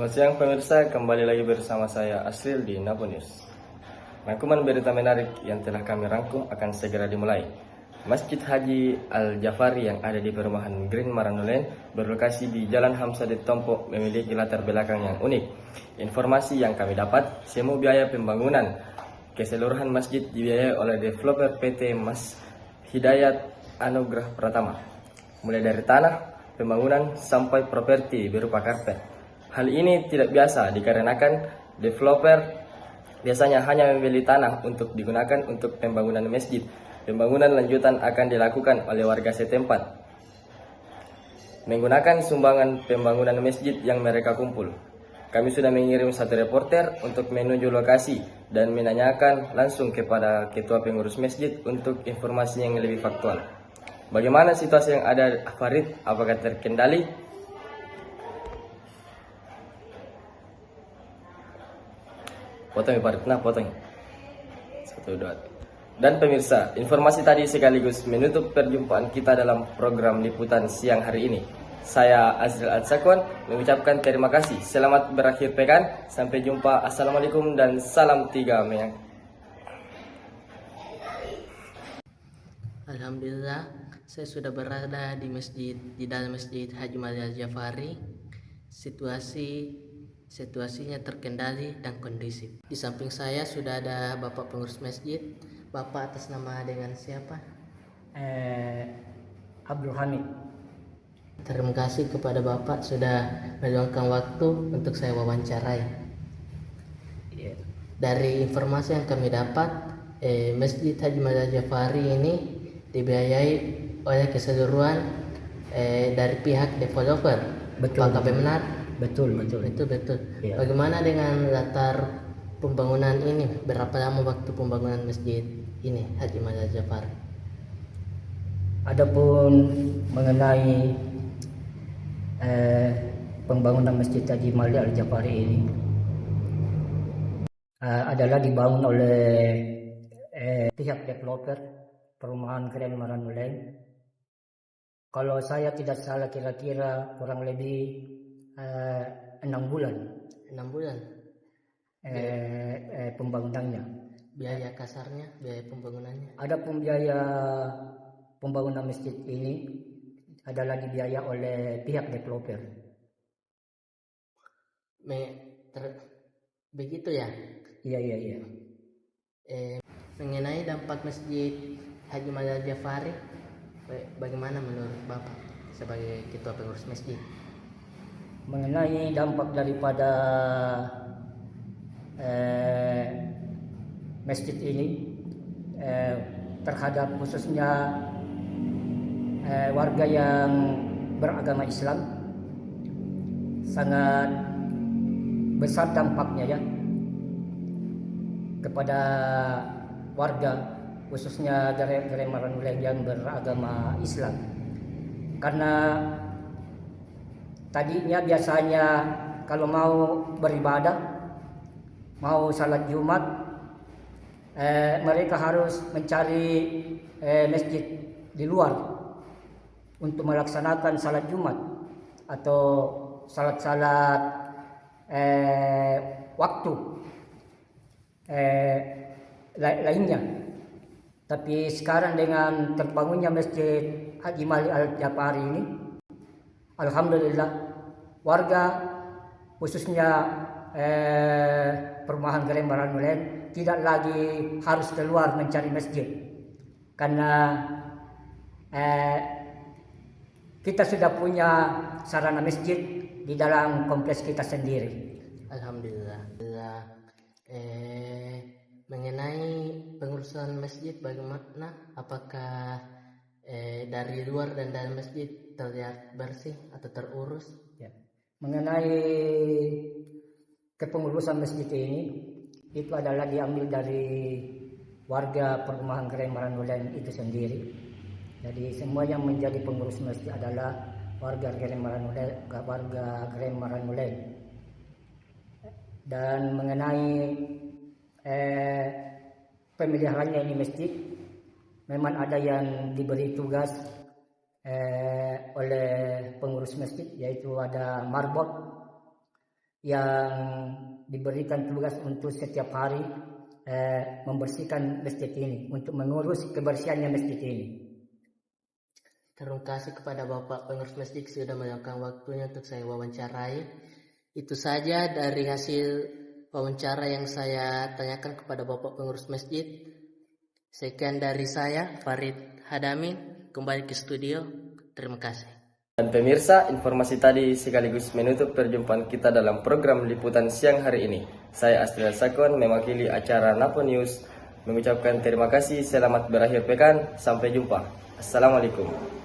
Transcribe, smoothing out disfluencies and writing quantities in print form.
Selamat siang pemirsa, kembali lagi bersama saya Asril di Napo News. Rangkuman berita menarik yang telah kami rangkum akan segera dimulai. Masjid Haji Al-Jafari yang ada di perumahan Green Maranulen berlokasi di Jalan Hamzah Tompo memiliki latar belakang yang unik. Informasi yang kami dapat, semua biaya pembangunan keseluruhan masjid dibiayai oleh developer PT Mas Hidayat Anugrah Pratama. Mulai dari tanah, pembangunan sampai properti berupa karpet. Hal ini tidak biasa dikarenakan developer biasanya hanya membeli tanah untuk digunakan untuk pembangunan masjid. Pembangunan lanjutan akan dilakukan oleh warga setempat menggunakan sumbangan pembangunan masjid yang mereka kumpul. Kami sudah mengirim satu reporter untuk menuju lokasi dan menanyakan langsung kepada ketua pengurus masjid untuk informasi yang lebih faktual. Bagaimana situasi yang ada, Farid? Apakah terkendali? Potong Farid, potong. 1, 2. Dan pemirsa, informasi tadi sekaligus menutup perjumpaan kita dalam program liputan siang hari ini. Saya Azril Al-Sakwan mengucapkan terima kasih. Selamat berakhir pekan. Sampai jumpa. Assalamualaikum dan salam 3 Mei. Alhamdulillah, saya sudah berada di dalam masjid Haji Al-Jafari. Situasinya terkendali dan kondusif. Di samping saya sudah ada Bapak pengurus masjid. Bapak atas nama dengan siapa? Abdul Hamid. Terima kasih kepada Bapak sudah meluangkan waktu untuk saya wawancarai. Dari informasi yang kami dapat, Masjid Haji Al-Jafari ini dibiayai oleh keseluruhan dari pihak developer. Betul. Apakah benar? Betul. Ya. Bagaimana dengan latar pembangunan ini? Berapa lama waktu pembangunan masjid ini Haji Al-Jafari? Adapun mengenai pembangunan Masjid Haji Al-Jafari ini adalah dibangun oleh pihak developer perumahan Green Maranulen. Kalau saya tidak salah kira-kira kurang lebih 6 bulan. 6 bulan. Pembangunannya. Biaya kasarnya, biaya pembangunannya. Adapun biaya pembangunan masjid ini adalah dibiaya oleh pihak developer. Begitu ya? Iya. Mengenai dampak masjid Haji Al-Jafari, bagaimana menurut Bapak sebagai ketua pengurus masjid? Mengenai dampak daripada masjid ini terhadap khususnya warga yang beragama Islam, sangat besar dampaknya ya kepada warga khususnya Green Maranulen yang beragama Islam, karena tadinya biasanya kalau mau beribadah, mau salat Jumat, mereka harus mencari masjid di luar untuk melaksanakan salat Jumat atau salat-salat waktu lainnya. Tapi sekarang dengan terbangunnya Masjid Haji Al-Jafari ini, alhamdulillah warga khususnya perumahan Green Maranulen tidak lagi harus keluar mencari masjid, karena kita sudah punya sarana masjid di dalam kompleks kita sendiri. Alhamdulillah. Mengenai pengurusan masjid bagaimana? Apakah dari luar dan dalam masjid terlihat bersih atau terurus? Ya. Mengenai kepengurusan masjid ini, itu adalah diambil dari warga perumahan Green Maranulen itu sendiri. Jadi semua yang menjadi pengurus masjid adalah warga Green Maranulen. Dan mengenai pemeliharannya ini masjid, memang ada yang diberi tugas oleh pengurus masjid, yaitu ada marbot yang diberikan tugas untuk setiap hari membersihkan masjid ini, untuk mengurus kebersihannya masjid ini. Terima kasih kepada Bapak pengurus masjid sudah meluangkan waktunya untuk saya wawancarai. Itu saja dari hasil wawancara yang saya tanyakan kepada Bapak pengurus masjid. Sekian dari saya, Farid Hadamin, kembali ke studio. Terima kasih. Dan pemirsa, informasi tadi sekaligus menutup perjumpaan kita dalam program liputan siang hari ini. Saya Astrid Sakon mewakili acara Napo News mengucapkan terima kasih, selamat berakhir pekan, sampai jumpa. Assalamualaikum.